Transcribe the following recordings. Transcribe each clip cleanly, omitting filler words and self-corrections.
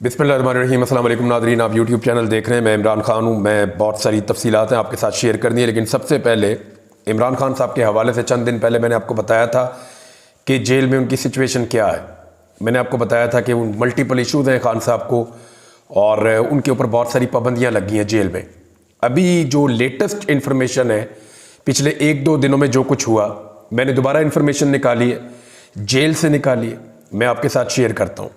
बिस्मिल्लाहिर्रहमानिर्रहीम। अस्सलाम वालेकुम नाज़रीन, आप यूट्यूब चैनल देख रहे हैं। मैं इमरान खान हूँ। मैं बहुत सारी तफसीलात हैं आपके साथ शेयर करनी है, लेकिन सबसे पहले इमरान खान साहब के हवाले से चंद दिन पहले मैंने आपको बताया था कि जेल में उनकी सिचुएशन क्या है। मैंने आपको बताया था कि मल्टीपल इशूज़ हैं खान साहब को और उनके ऊपर बहुत सारी पाबंदियाँ लगी हैं जेल में। अभी जो लेटेस्ट इन्फॉर्मेशन है, पिछले 1-2 दिनों में जो कुछ हुआ, मैंने दोबारा इन्फॉर्मेशन निकाली है, जेल से निकाली है, मैं आपके साथ शेयर करता हूँ।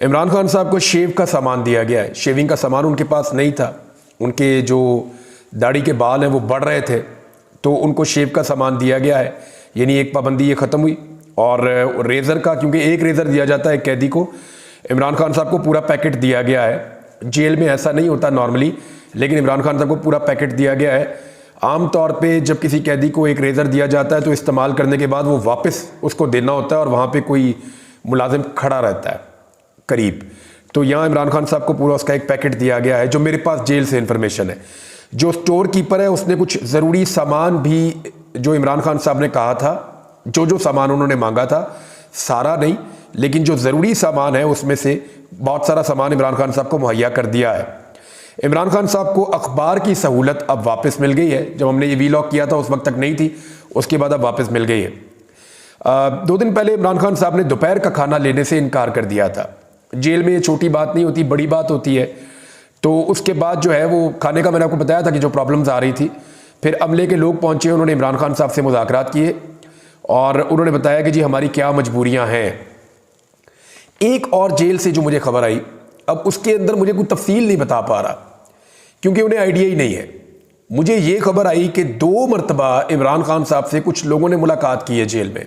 इमरान खान साहब को शेव का सामान दिया गया है। शेविंग का सामान उनके पास नहीं था। उनके जो दाढ़ी के बाल हैं वो बढ़ रहे थे, तो उनको शेव का सामान दिया गया है। यानी एक पाबंदी ये ख़त्म हुई। और रेज़र का, क्योंकि एक रेज़र दिया जाता है कैदी को, इमरान खान साहब को पूरा पैकेट दिया गया है। जेल में ऐसा नहीं होता नॉर्मली, लेकिन इमरान खान साहब को पूरा पैकेट दिया गया है। आम तौर पे जब किसी कैदी को एक रेज़र दिया जाता है तो इस्तेमाल करने के बाद वो वापस उसको देना होता है और वहाँ पे कोई मुलाजिम खड़ा रहता है करीब। तो यहाँ इमरान खान साहब को पूरा उसका एक पैकेट दिया गया है, जो मेरे पास जेल से इन्फॉर्मेशन है। जो स्टोर कीपर है उसने कुछ ज़रूरी सामान भी, जो इमरान खान साहब ने कहा था, जो सामान उन्होंने मांगा था, सारा नहीं लेकिन जो ज़रूरी सामान है उसमें से बहुत सारा सामान इमरान खान साहब को मुहैया कर दिया है। इमरान खान साहब को अखबार की सहूलत अब वापस मिल गई है। जब हमने ये वीलॉग किया था उस वक्त तक नहीं थी, उसके बाद अब वापस मिल गई है। 2 दिन पहले इमरान खान साहब ने दोपहर का खाना लेने से इनकार कर दिया था। जेल में ये छोटी बात नहीं होती, बड़ी बात होती है। तो उसके बाद जो है वो खाने का, मैंने आपको बताया था कि जो प्रॉब्लम्स आ रही थी, फिर अमले के लोग पहुंचे, उन्होंने इमरान खान साहब से मुज़ाकरात किए और उन्होंने बताया कि जी हमारी क्या मजबूरियां हैं। एक और जेल से जो मुझे खबर आई, अब उसके अंदर मुझे कोई तफसील नहीं बता पा रहा क्योंकि उन्हें आइडिया ही नहीं है। मुझे ये खबर आई कि 2 मरतबा इमरान खान साहब से कुछ लोगों ने मुलाकात की है जेल में,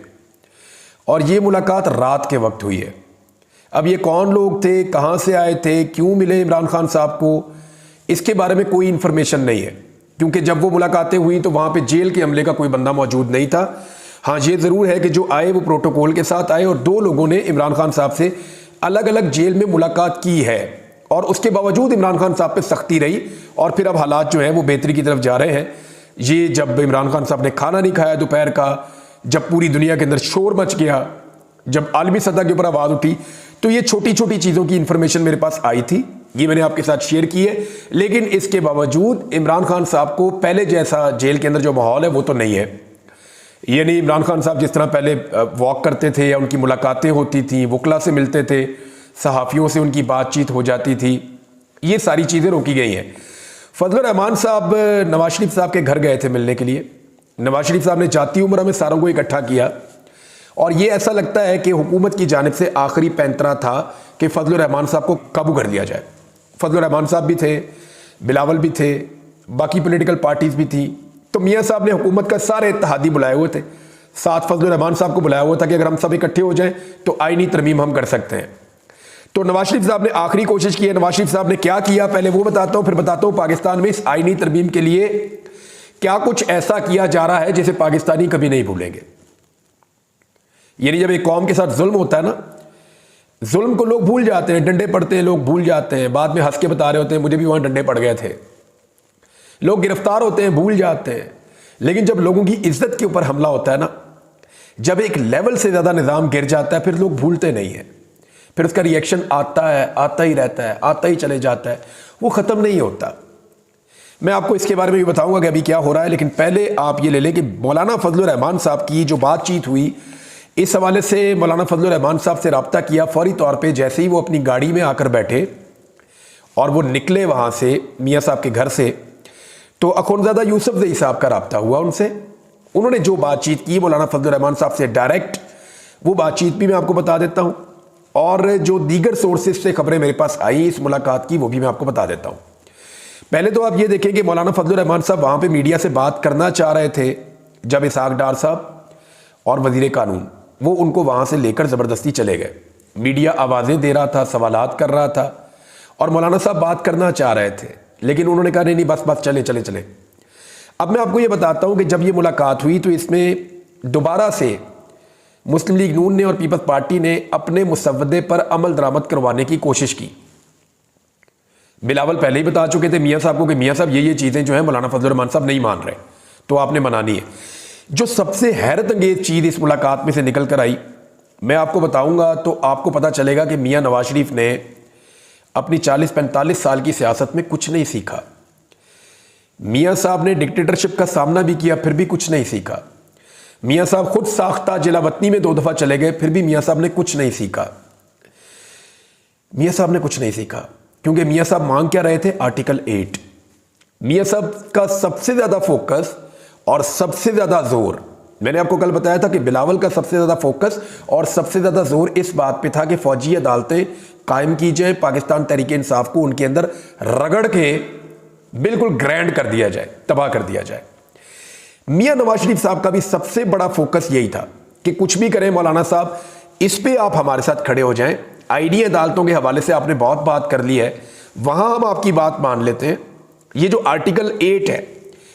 और ये मुलाकात रात के वक्त हुई है। अब ये कौन लोग थे, कहाँ से आए थे, क्यों मिले इमरान खान साहब को, इसके बारे में कोई इन्फॉर्मेशन नहीं है, क्योंकि जब वो मुलाकातें हुई तो वहाँ पे जेल के अमले का कोई बंदा मौजूद नहीं था। हाँ, ये ज़रूर है कि जो आए वो प्रोटोकॉल के साथ आए, और 2 लोगों ने इमरान खान साहब से अलग अलग जेल में मुलाकात की है, और उसके बावजूद इमरान खान साहब पे सख्ती रही, और फिर अब हालात जो हैं वो बेहतरी की तरफ जा रहे हैं। ये जब इमरान खान साहब ने खाना नहीं खाया दोपहर का, जब पूरी दुनिया के अंदर शोर मच गया, जब आलमी सतह के ऊपर आवाज़ उठी, तो ये छोटी छोटी चीज़ों की इंफॉर्मेशन मेरे पास आई थी, ये मैंने आपके साथ शेयर की है। लेकिन इसके बावजूद इमरान खान साहब को पहले जैसा जेल के अंदर जो माहौल है वो तो नहीं है। ये नहीं, इमरान खान साहब जिस तरह पहले वॉक करते थे या उनकी मुलाकातें होती थी, वकला से मिलते थे, सहाफ़ियों से उनकी बातचीत हो जाती थी, ये सारी चीज़ें रोकी गई हैं। फजलुर रहमान साहब नवाज शरीफ साहब के घर गए थे मिलने के लिए। नवाज शरीफ साहब ने जाती उम्र में सारों को इकट्ठा किया, और ये ऐसा लगता है कि हुकूमत की जानिब से आखिरी पैंतरा था कि फजलुर रहमान साहब को काबू कर लिया जाए। फजलुर रहमान साहब भी थे, बिलावल भी थे, बाकी पॉलिटिकल पार्टीज भी थी। तो मियाँ साहब ने हुकूमत का सारे इत्तेहादी बुलाए हुए थे, साथ फजलुर रहमान साहब को बुलाया हुआ था कि अगर हम सब इकट्ठे हो जाएं तो आईनी तरमीम हम कर सकते हैं। तो नवाज शरीफ साहब ने आखिरी कोशिश की है। नवाज शरीफ साहब ने क्या किया पहले वो बताता हूँ, फिर बताता हूँ पाकिस्तान में इस आईनी तरमीम के लिए क्या कुछ ऐसा किया जा रहा है जिसे पाकिस्तानी कभी नहीं भूलेंगे। यानी जब एक कौम के साथ जुल्म होता है ना, जुल्म को लोग भूल जाते हैं, डंडे पड़ते हैं, लोग भूल जाते हैं, बाद में हंस के बता रहे होते हैं मुझे भी वहां डंडे पड़ गए थे। लोग गिरफ्तार होते हैं, भूल जाते हैं। लेकिन जब लोगों की इज्जत के ऊपर हमला होता है ना, जब एक लेवल से ज्यादा निजाम गिर जाता है, फिर लोग भूलते नहीं है, फिर उसका रिएक्शन आता है, आता ही रहता है, आता ही चले जाता है, वो खत्म नहीं होता। मैं आपको इसके बारे में भी बताऊंगा कि अभी क्या हो रहा है, लेकिन पहले आप ये ले लें कि मौलाना फजलुर रहमान साहब की जो बातचीत हुई, इस हवाले से मौलाना फजलुर रहमान साहब से रब्ता किया फौरी तौर पे। जैसे ही वो अपनी गाड़ी में आकर बैठे और वो निकले वहाँ से मियाँ साहब के घर से, तो अखुंज़ादा यूसुफ ज़ई साहब का रब्ता हुआ उनसे। उन्होंने जो बातचीत की मौलाना फजलुर रहमान साहब से डायरेक्ट, वो बातचीत भी मैं आपको बता देता हूँ, और जो दीगर सोर्सेज से खबरें मेरे पास आई इस मुलाकात की वो भी मैं आपको बता देता हूँ। पहले तो आप ये देखें कि मौलाना फजलुर रहमान साहब वहाँ पर मीडिया से बात करना चाह रहे थे, जब इसहाक डार साहब और वज़ीर कानून वो उनको वहाँ से लेकर ज़बरदस्ती चले गए। मीडिया आवाज़ें दे रहा था, सवालात कर रहा था, और मौलाना साहब बात करना चाह रहे थे, लेकिन उन्होंने कहा नहीं बस बस चले चले चले। अब मैं आपको ये बताता हूँ कि जब ये मुलाकात हुई तो इसमें दोबारा से मुस्लिम लीग नून ने और पीपल्स पार्टी ने अपने मुसव्वदे पर अमल दरामद करवाने की कोशिश की। बिलावल पहले ही बता चुके थे मियाँ साहब को कि मियाँ साहब ये चीज़ें जो हैं मौलाना फजलुर रहमान साहब नहीं मान रहे, तो आपने मनानी है। जो सबसे हैरत अंगेज चीज़ इस मुलाकात में से निकल कर आई, मैं आपको बताऊंगा तो आपको पता चलेगा कि मियाँ नवाज शरीफ ने अपनी 40-45 साल की सियासत में कुछ नहीं सीखा। मियाँ साहब ने डिक्टेटरशिप का सामना भी किया, फिर भी कुछ नहीं सीखा। मियाँ साहब खुद साख्ता जिला वतनी में 2 दफ़ा चले गए, फिर भी मियाँ साहब ने कुछ नहीं सीखा। मियाँ साहब ने कुछ नहीं सीखा क्योंकि मियाँ साहब मांग क्या रहे थे? आर्टिकल 8। मियाँ साहब का सबसे ज़्यादा फोकस और सबसे ज़्यादा जोर, मैंने आपको कल बताया था कि बिलावल का सबसे ज़्यादा फोकस और सबसे ज़्यादा जोर इस बात पे था कि फौजी अदालतें कायम की जाए, पाकिस्तान तहरीक इंसाफ को उनके अंदर रगड़ के बिल्कुल ग्रैंड कर दिया जाए, तबाह कर दिया जाए। मियाँ नवाज शरीफ साहब का भी सबसे बड़ा फोकस यही था कि कुछ भी करें मौलाना साहब, इस पे आप हमारे साथ खड़े हो जाएं। आईनी अदालतों के हवाले से आपने बहुत बात कर ली है, वहां हम आपकी बात मान लेते हैं। ये जो आर्टिकल 8 है,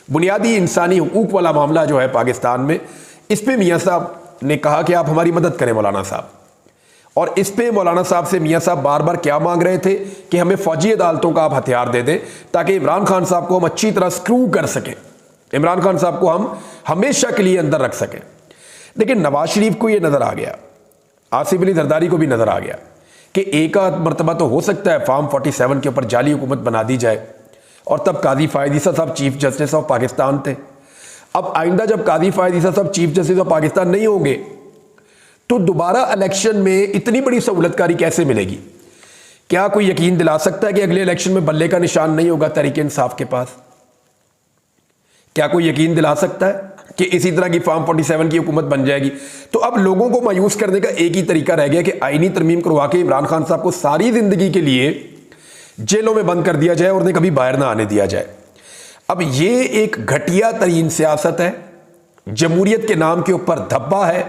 बुनियादी इंसानी हुकूक वाला मामला जो है पाकिस्तान में, इस पे मियाँ साहब ने कहा कि आप हमारी मदद करें मौलाना साहब। और इस पे मौलाना साहब से मियाँ साहब बार बार क्या मांग रहे थे कि हमें फौजी अदालतों का आप हथियार दे दें ताकि इमरान खान साहब को हम अच्छी तरह स्क्रू कर सकें, इमरान खान साहब को हम हमेशा के लिए अंदर रख सकें। लेकिन नवाज शरीफ को यह नजर आ गया, आसिफ अली जरदारी को भी नजर आ गया कि एक आध मरतबा तो हो सकता है फॉर्म 47 के ऊपर जाली हुकूमत बना दी जाए। और तब काजी फायद ईसा साहब चीफ जस्टिस ऑफ पाकिस्तान थे। अब आइंदा जब काजी फायद ईसा साहब चीफ जस्टिस ऑफ पाकिस्तान नहीं होंगे तो दोबारा इलेक्शन में इतनी बड़ी सहूलतकारी कैसे मिलेगी? क्या कोई यकीन दिला सकता है कि अगले इलेक्शन में बल्ले का निशान नहीं होगा तहरीक इंसाफ के पास? क्या कोई यकीन दिला सकता है कि इसी तरह की फॉर्म 47 की हुकूमत बन जाएगी? तो अब लोगों को मायूस करने का एक ही तरीका रह गया कि आईनी तरमीम करवा के इमरान खान साहब को सारी जिंदगी के लिए जेलों में बंद कर दिया जाए और उन्हें कभी बाहर ना आने दिया जाए। अब ये एक घटिया तरीन सियासत है, जमहूरियत के नाम के ऊपर धब्बा है।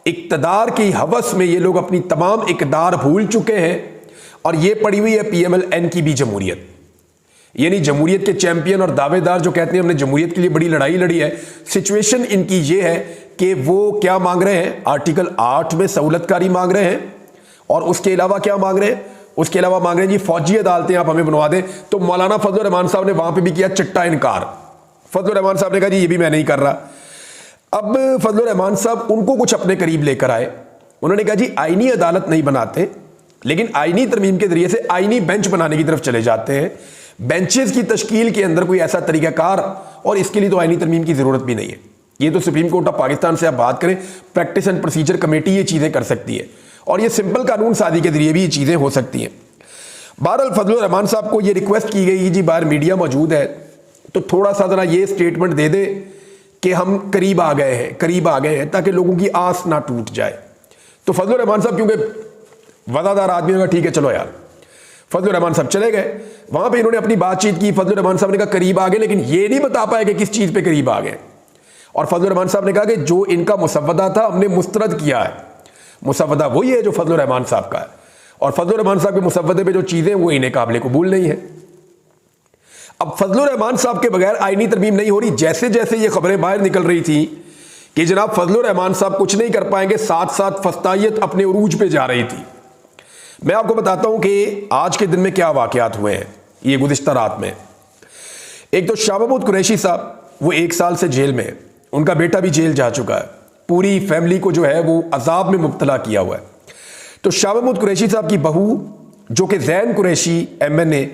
इक्तदार की हवस में ये लोग अपनी तमाम इकदार भूल चुके हैं और ये पड़ी हुई है PMLN की भी जमहूरियत। यानी जमहूरियत के चैंपियन और दावेदार जो कहते हैं हमने जमहूरियत के लिए बड़ी लड़ाई लड़ी है, सिचुएशन इनकी ये है कि वो क्या मांग रहे हैं? आर्टिकल 8 में सहूलतकारी मांग रहे हैं और उसके अलावा क्या मांग रहे हैं? उसके अलावा मांग रहे हैं जी फौजी अदालतें आप हमें बनवा दें। तो मौलाना फजल रहमान साहब ने वहां पे भी किया चिट्टा इनकार। फजल रहमान साहब ने कहा जी ये भी मैं नहीं कर रहा। अब फजल रहमान साहब उनको कुछ अपने करीब लेकर आए, उन्होंने कहा जी आईनी अदालत नहीं बनाते, लेकिन आईनी तरमीम के जरिए से आईनी बेंच बनाने की तरफ चले जाते हैं। बेंचेस की तश्कील के अंदर कोई ऐसा तरीकाकार, और इसके लिए तो आईनी तरमीम की जरूरत भी नहीं है। ये तो सुप्रीम कोर्ट ऑफ पाकिस्तान से आप बात करें, प्रैक्टिस एंड प्रोसीजर कमेटी ये चीजें कर सकती है और ये सिंपल कानून साजी के जरिए भी ये चीजें हो सकती हैं। बहरहाल फजल रहमान साहब को ये रिक्वेस्ट की गई जी, बाहर मीडिया मौजूद है तो थोड़ा सा जरा ये स्टेटमेंट दे दे कि हम करीब आ गए हैं, ताकि लोगों की आस ना टूट जाए। तो फजल रहमान साहब क्योंकि वफादार आदमी होगा, ठीक है चलो यार, फजल रहमान साहब चले गए। वहां पे इन्होंने अपनी बातचीत की, फजल रहमान साहब ने कहा करीब आ गए, लेकिन ये नहीं बता पाए कि किस चीज पे करीब आ गए। और फजल रहमान साहब ने कहा कि जो इनका मुसव्वदा था हमने मुस्तरद किया है। मुसव्वदा वही है जो फजल रहमान साहब का है, और फजल रहमान साहब के मुसव्वदे पे जो चीजें वो इन्हें काबिल कबूल नहीं है। अब फजल रहमान साहब के बगैर आईनी तरमीम नहीं हो रही। जैसे जैसे ये खबरें बाहर निकल रही थी कि जनाब फजल रहमान साहब कुछ नहीं कर पाएंगे, साथ साथ फस्तायत अपने उरूज पे जा रही थी। मैं आपको बताता हूं कि आज के दिन में क्या वाकयात हुए हैं ये गुज़िश्ता रात में। एक तो शाह महमूद कुरैशी साहब वो 1 साल से जेल में है, उनका बेटा भी जेल जा चुका है, पूरी फैमिली को जो है वो अजाब में मुब्तला किया हुआ है। तो शाह महमूद कुरैशी साहब की बहू जो कि जैन कुरैशी MNA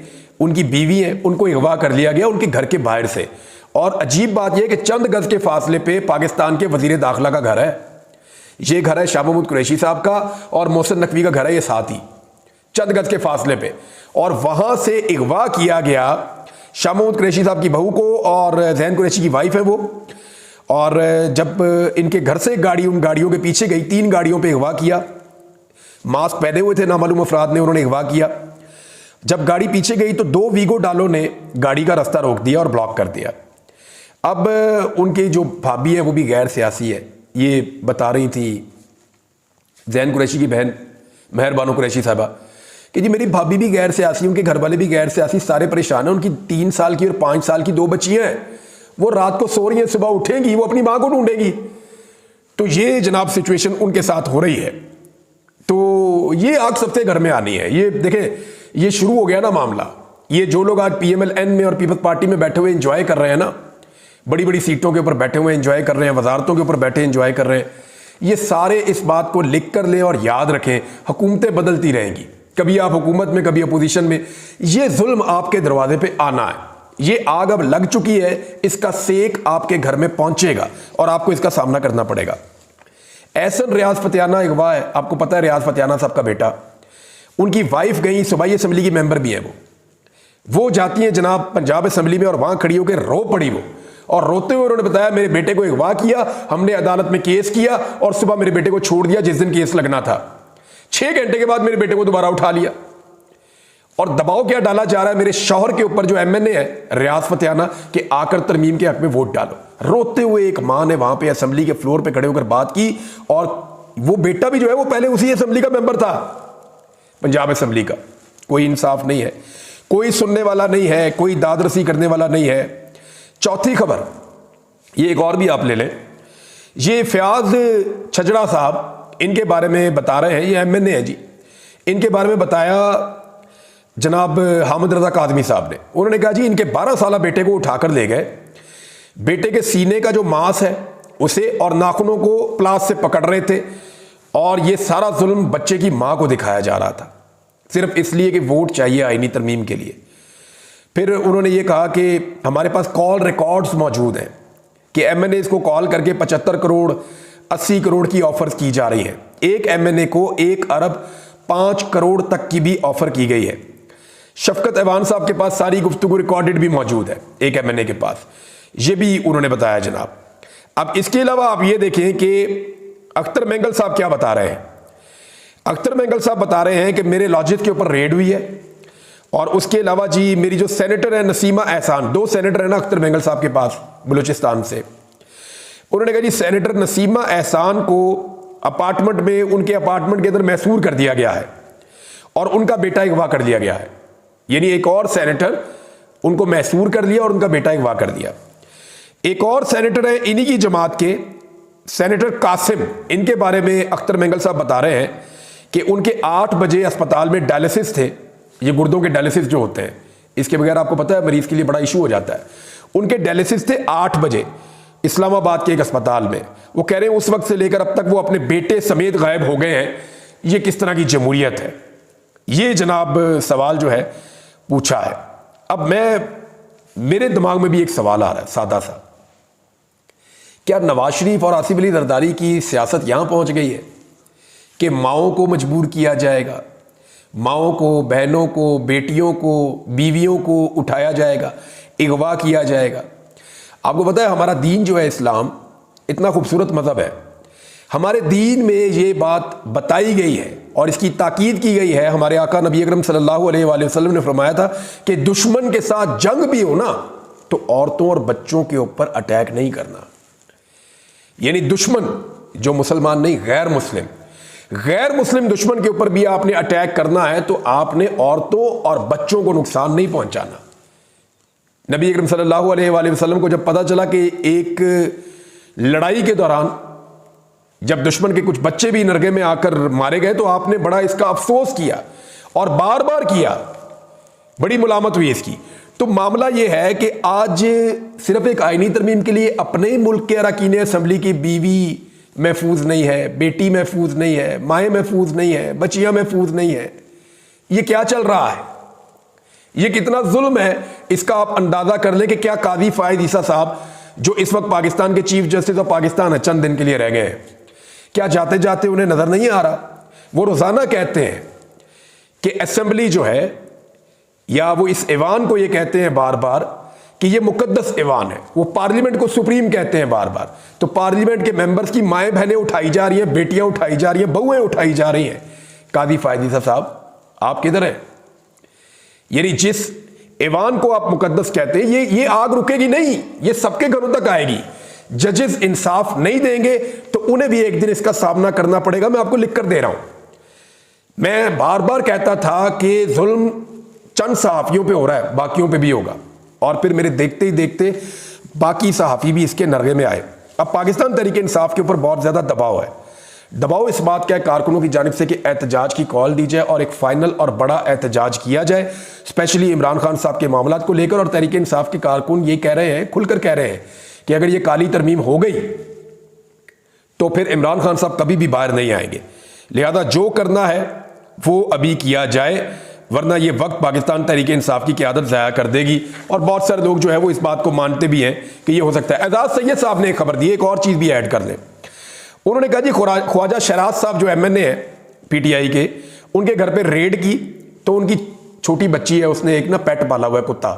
उनकी बीवी है, उनको अगवा कर लिया गया उनके घर के बाहर से। और अजीब बात यह कि चंद गज के फासले पे पाकिस्तान के वजीर दाखिला का घर है। ये घर है शाह महमूद कुरैशी साहब का और मोहसिन नकवी का घर है, ये साथ ही चंद गज के फासले पे। और वहां से अगवा किया गया शाह महमूद कुरैशी साहब की बहू को, और जैन कुरैशी की वाइफ है वो। और जब इनके घर से गाड़ी उन गाड़ियों के पीछे गई, 3 गाड़ियों पे अगवा किया, मास्क पहने हुए थे नामालूम अफराद ने, उन्होंने अगवा किया। जब गाड़ी पीछे गई तो 2 वीगो डालों ने गाड़ी का रास्ता रोक दिया और ब्लॉक कर दिया। अब उनकी जो भाभी है वो भी गैर सियासी है, ये बता रही थी जैन कुरैशी की बहन मेहर बानो कुरैशी साहबा कि जी मेरी भाभी भी गैर सियासी, उनके घर वाले भी गैर सियासी, सारे परेशान हैं। उनकी 3 साल की और 5 साल की 2 बच्चियां हैं, वो रात को सो रही हैं, सुबह उठेंगी वो अपनी मां को ढूंढेंगी। तो ये जनाब सिचुएशन उनके साथ हो रही है। तो ये आग सबसे घर में आनी है। ये देखें, ये शुरू हो गया ना मामला। ये जो लोग आज PMLN में और पीपल्स पार्टी में बैठे हुए एंजॉय कर रहे हैं ना, बड़ी बड़ी सीटों के ऊपर बैठे हुए एंजॉय कर रहे हैं, वजारतों के ऊपर बैठे एंजॉय कर रहे हैं, ये सारे इस बात को लिख कर लें और याद रखें, हुकूमतें बदलती रहेंगी, कभी आप हुकूमत में, कभी अपोजिशन में। ये जुल्म आपके दरवाजे पे आना है, ये आग अब लग चुकी है, इसका सेक आपके घर में पहुंचेगा और आपको इसका सामना करना पड़ेगा। एहसन रियाज फतियाना अगवा है, आपको पता है रियाज फतियाना साहब का बेटा, उनकी वाइफ गई, सूबाई असम्बली की मेंबर भी है वो जाती हैं जनाब पंजाब असम्बली में और वहां खड़ी होकर रो पड़ी वो, और रोते हुए उन्होंने बताया मेरे बेटे को अगवा किया, हमने अदालत में केस किया और सुबह मेरे बेटे को छोड़ दिया जिस दिन केस लगना था। 6 घंटे के बाद मेरे बेटे को दोबारा उठा लिया। और दबाव क्या डाला जा रहा है मेरे शौहर के ऊपर जो एमएनए है रियाज फतियाना के, आकर तरमीम के हक में वोट डालो। रोते हुए एक मां ने वहां पे असेंबली के फ्लोर पे खड़े होकर बात की, और वो बेटा भी जो है वो पहले उसी असेंबली का मेंबर था, पंजाब असेंबली का। कोई इंसाफ नहीं है, कोई सुनने वाला नहीं है, कोई दादरसी करने वाला नहीं है। चौथी खबर, ये एक और भी आप ले लें, ये फयाज छजड़ा साहब, इनके बारे में बता रहे हैं, ये एमएनए है जी, इनके बारे में बताया जनाब हामिद रजा कादमी साहब ने। उन्होंने कहा जी इनके 12 साल बेटे को उठाकर ले गए, बेटे के सीने का जो मांस है उसे और नाखूनों को प्लास से पकड़ रहे थे, और ये सारा जुल्म बच्चे की मां को दिखाया जा रहा था सिर्फ इसलिए कि वोट चाहिए आईनी तरमीम के लिए। फिर उन्होंने ये कहा कि हमारे पास कॉल रिकॉर्ड्स मौजूद हैं कि एमएनए को कॉल करके 75 करोड़ 80 करोड़ की ऑफर्स की जा रही हैं। एक एमएनए को 1 अरब 5 करोड़ तक की भी ऑफर की गई है। शफकत ऐवान साहब के पास सारी गुफ्तगू रिकॉर्डेड भी मौजूद है एक एमएनए के पास, ये भी उन्होंने बताया जनाब। अब इसके अलावा आप ये देखें कि अख्तर मेंगल साहब क्या बता रहे हैं। अख्तर मेंगल साहब बता रहे हैं कि मेरे लॉजिक के ऊपर रेड हुई है, और उसके अलावा जी मेरी जो सेनेटर है नसीमा एहसान, 2 सेनेटर है ना अख्तर मेंगल साहब के पास बलूचिस्तान से, उन्होंने कहा जी सेनेटर नसीमा एहसान को अपार्टमेंट में, उनके अपार्टमेंट के अंदर मैसूर कर दिया गया है और उनका बेटा अगवा कर दिया गया है। यानी एक और सेनेटर उनको मैसूर कर लिया और उनका बेटा अगवा कर दिया। एक और सेनेटर है इन्हीं की जमात के सेनेटर कासिम, इनके बारे में अख्तर मेंगल साहब बता रहे हैं कि उनके 8 बजे अस्पताल में डायलिसिस थे, ये गुर्दों के डायलिसिस जो होते हैं, इसके बगैर आपको पता है मरीज के लिए बड़ा इशू हो जाता है। उनके डायलिसिस थे 8 बजे इस्लामाबाद के एक अस्पताल में। वो कह रहे हैं उस वक्त से लेकर अब तक वो अपने बेटे समेत गायब हो गए हैं। ये किस तरह की जमहूरियत है? ये जनाब सवाल जो है पूछा है। अब मेरे दिमाग में भी एक सवाल आ रहा है सादा सा, क्या नवाज शरीफ और आसिफ अली जरदारी की सियासत यहां पहुंच गई है कि माओं को मजबूर किया जाएगा, माओं को, बहनों को, बेटियों को, बीवियों को उठाया जाएगा, अगवा किया जाएगा? आपको पता है हमारा दीन जो है इस्लाम इतना खूबसूरत मज़हब है, हमारे दीन में ये बात बताई गई है और इसकी ताकीद की गई है। हमारे आका नबी अकरम सल्लल्लाहु अलैहि वसल्लम ने फरमाया था कि दुश्मन के साथ जंग भी हो ना तो औरतों और बच्चों के ऊपर अटैक नहीं करना। यानी दुश्मन जो मुसलमान नहीं, गैर मुस्लिम दुश्मन के ऊपर भी आपने अटैक करना है तो आपने औरतों और बच्चों को नुकसान नहीं पहुंचाना। नबी अकरम सल्लल्लाहु अलैहि वसल्लम को जब पता चला कि एक लड़ाई के दौरान जब दुश्मन के कुछ बच्चे भी नरगे में आकर मारे गए तो आपने बड़ा इसका अफसोस किया और बार बार किया, बड़ी मुलामत हुई इसकी। तो मामला यह है कि आज सिर्फ एक आईनी तरमीम के लिए अपने ही मुल्क के अरकान असम्बली की बीवी महफूज नहीं है, बेटी महफूज नहीं है, माएँ महफूज नहीं है, बच्चियाँ महफूज नहीं है। ये क्या चल रहा है? ये कितना जुल्म है, इसका आप अंदाजा कर लें कि क्या काजी फायद ईसा साहब जो इस वक्त पाकिस्तान के चीफ जस्टिस ऑफ पाकिस्तान है, चंद दिन के लिए रह गए हैं, क्या जाते जाते उन्हें नजर नहीं आ रहा? वो रोजाना कहते हैं कि असेंबली जो है, या वो इस ऐवान को ये कहते हैं बार बार कि ये मुकद्दस ऐवान है, वो पार्लियामेंट को सुप्रीम कहते हैं बार बार। तो पार्लियामेंट के मेंबर्स की माएँ बहनें उठाई जा रही हैं, बेटियां उठाई जा रही हैं, बहुएं उठाई जा रही हैं। काजी फायद ईसा साहब आप किधर हैं? यानी जिस ऐवान को आप मुकद्दस कहते हैं, ये आग रुकेगी नहीं, ये सबके घरों तक आएगी। जजेस इंसाफ नहीं देंगे तो उन्हें भी एक दिन इसका सामना करना पड़ेगा। मैं आपको लिख कर दे रहा हूं, मैं बार बार कहता था कि जुल्म चंद सहाफियों पे हो रहा है, बाकियों पे भी होगा, और फिर मेरे देखते ही देखते बाकी सहाफी भी इसके नरगे में आए। अब पाकिस्तान तहरीक इंसाफ के ऊपर बहुत ज्यादा दबाव है। दबाव इस बात का है कारकुनों की जानिब से कि एहतजाज की कॉल दी जाए और एक फाइनल और बड़ा एहतजाज किया जाए, स्पेशली इमरान खान साहब के मामला को लेकर। और तहरीक इंसाफ के कारकुन ये कह रहे हैं, खुलकर कह रहे हैं कि अगर ये काली तरमीम हो गई तो फिर इमरान खान साहब कभी भी बाहर नहीं आएंगे। लिहाजा जो करना है वो अभी किया जाए, वरना ये वक्त पाकिस्तान तहरीक इंसाफ की क़यादत ज़ाया कर देगी। और बहुत सारे लोग जो है वो इस बात को मानते भी हैं कि ये हो सकता है। एजाज सैयद साहब ने एक खबर दी, एक और चीज़ भी ऐड कर लें। उन्होंने कहा जी ख्वाजा शहराज साहब जो MNA है PTI के, उनके घर पे रेड की तो उनकी छोटी बच्ची है, उसने एक ना पेट पाला हुआ है कुत्ता,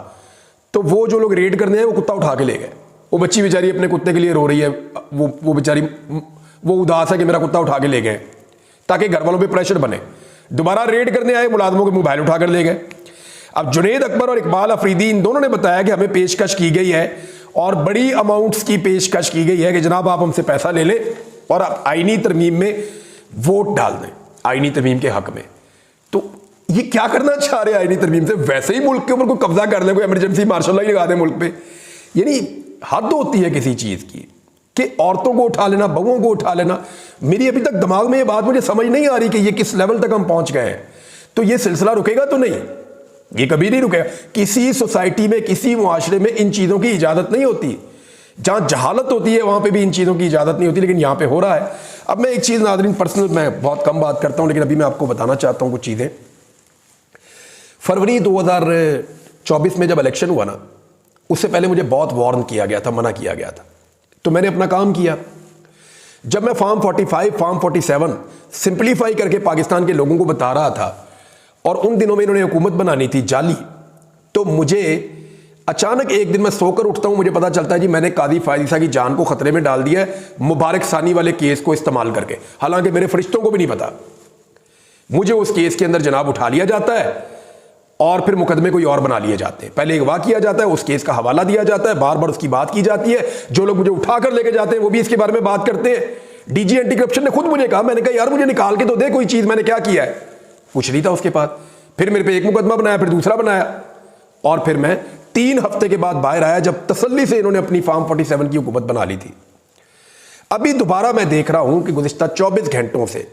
तो वो जो लोग रेड करने हैं वो कुत्ता उठा के ले गए। वो बच्ची बेचारी अपने कुत्ते के लिए रो रही है, वो बेचारी वो उदास है कि मेरा कुत्ता उठा के ले गए, ताकि घर वालों पे प्रेशर बने। दोबारा रेड करने आए, मुलाजमों के मोबाइल उठा कर ले गए। अब जुनैद अकबर और इकबाल अफरीदी इन दोनों ने बताया कि हमें पेशकश की गई है और बड़ी अमाउंट्स की पेशकश की गई है कि जनाब आप हमसे पैसा ले लें और आप आईनी तरमीम में वोट डाल दें, आईनी तरमीम के हक में। तो ये क्या करना चाह रहे हैं आईनी तरमीम से? वैसे ही मुल्क के ऊपर कोई कब्जा कर ले, कोई इमरजेंसी मार्शल लॉ लगा दे मुल्क पे। यानी हद होती है किसी चीज की कि औरतों को उठा लेना, बहुओं को उठा लेना। मेरी अभी तक दिमाग में ये बात मुझे समझ नहीं आ रही कि ये किस लेवल तक हम पहुंच गए हैं। तो ये सिलसिला रुकेगा तो नहीं, ये कभी नहीं रुकेगा। किसी सोसाइटी में, किसी मुआशरे में इन चीजों की इजाजत नहीं होती। जहां जहालत होती है वहां पे भी इन चीजों की इजाजत नहीं होती, लेकिन यहां पे हो रहा है। अब मैं एक चीज नाज़रीन, पर्सनल मैं बहुत कम बात करता हूं, लेकिन अभी मैं आपको बताना चाहता हूं कुछ चीजें। फरवरी 2024 में जब इलेक्शन हुआ ना, उससे पहले मुझे बहुत वार्न किया गया था, मना किया गया था, तो मैंने अपना काम किया। जब मैं फॉर्म 45, फॉर्म 47 सिंप्लीफाई करके पाकिस्तान के लोगों को बता रहा था और उन दिनों में इन्होंने हुकूमत बनानी थी जाली, तो मुझे अचानक एक दिन मैं सोकर उठता हूं, मुझे पता चलता है जी मैंने कादी फायजीसा की जान को खतरे में डाल दिया है मुबारक सानी वाले केस को इस्तेमाल करके। हालांकि मेरे फरिश्तों को भी नहीं पता। मुझे उस केस के अंदर जनाब उठा लिया जाता है और फिर मुकदमे कोई और बना लिए जाते हैं। पहले अगवा किया जाता है, उस केस का हवाला दिया जाता है, बार बार उसकी बात की जाती है। जो लोग मुझे उठाकर लेके जाते हैं वो भी इसके बारे में बात करते हैं। डीजी एंटी करप्शन ने खुद मुझे कहा, मैंने कहा यार मुझे निकाल के तो दे कोई चीज, मैंने क्या किया है? कुछ नहीं था उसके बाद। फिर मेरे पे एक मुकदमा बनाया, फिर दूसरा बनाया, और फिर मैं 3 हफ्ते के बाद बाहर आया जब तसल्ली से इन्होंने अपनी फॉर्म 47 की हुकूमत बना ली थी। अभी दोबारा मैं देख रहा हूं कि गुज़िश्ता 24 घंटों से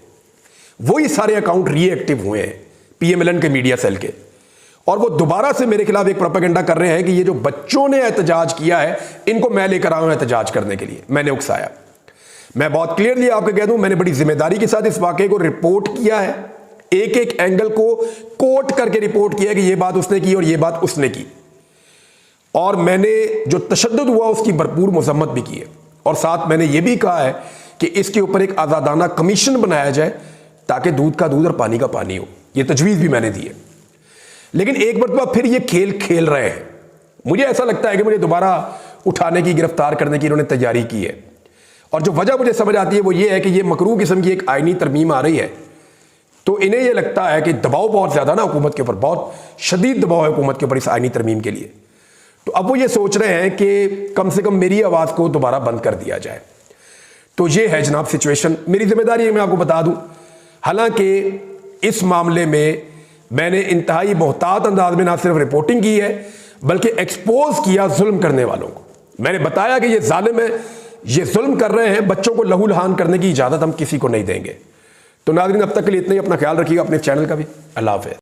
वही सारे अकाउंट रीएक्टिव हुए हैं PMLN के मीडिया सेल के, और वो दोबारा से मेरे खिलाफ एक प्रोपेगेंडा कर रहे हैं कि ये जो बच्चों ने एहतजाज किया है इनको मैं लेकर आया हूं एहतजाज करने के लिए, मैंने उकसाया। मैं बहुत क्लियरली आपको कह दूं, मैंने बड़ी जिम्मेदारी के साथ इस वाकये को रिपोर्ट किया है, एक एक एंगल को कोट करके रिपोर्ट किया है कि ये बात उसने की और ये बात उसने की, और मैंने जो तशद्दुद हुआ उसकी भरपूर मजम्मत भी की है। और साथ मैंने ये भी कहा है कि इसके ऊपर एक आज़ादाना कमीशन बनाया जाए ताकि दूध का दूध और पानी का पानी हो। ये तजवीज़ भी मैंने दी है। लेकिन एक मरतबा फिर ये खेल खेल रहे हैं। मुझे ऐसा लगता है कि मुझे दोबारा उठाने की, गिरफ्तार करने की इन्होंने तैयारी की है। और जो वजह मुझे समझ आती है वो ये है कि ये मकरूह किस्म की एक आईनी तरमीम आ रही है, तो इन्हें ये लगता है कि दबाव बहुत ज़्यादा ना हुकूमत के ऊपर, बहुत शदीद दबाव है हुकूमत के ऊपर इस आईनी तरमीम के लिए। तो अब वो ये सोच रहे हैं कि कम से कम मेरी आवाज़ को दोबारा बंद कर दिया जाए। तो ये है जनाब सिचुएशन। मेरी जिम्मेदारी है मैं आपको बता दूं, हालांकि इस मामले में मैंने इंतहाई मोहतात अंदाज में ना सिर्फ रिपोर्टिंग की है बल्कि एक्सपोज किया जुल्म करने वालों को। मैंने बताया कि ये जालिम है, ये जुल्म कर रहे हैं, बच्चों को लहूलुहान करने की इजाज़त हम किसी को नहीं देंगे। तो नाज़रीन अब तक के लिए इतना ही। अपना ख्याल रखिएगा, अपने चैनल का भी। अल्लाह हाफ़िज़।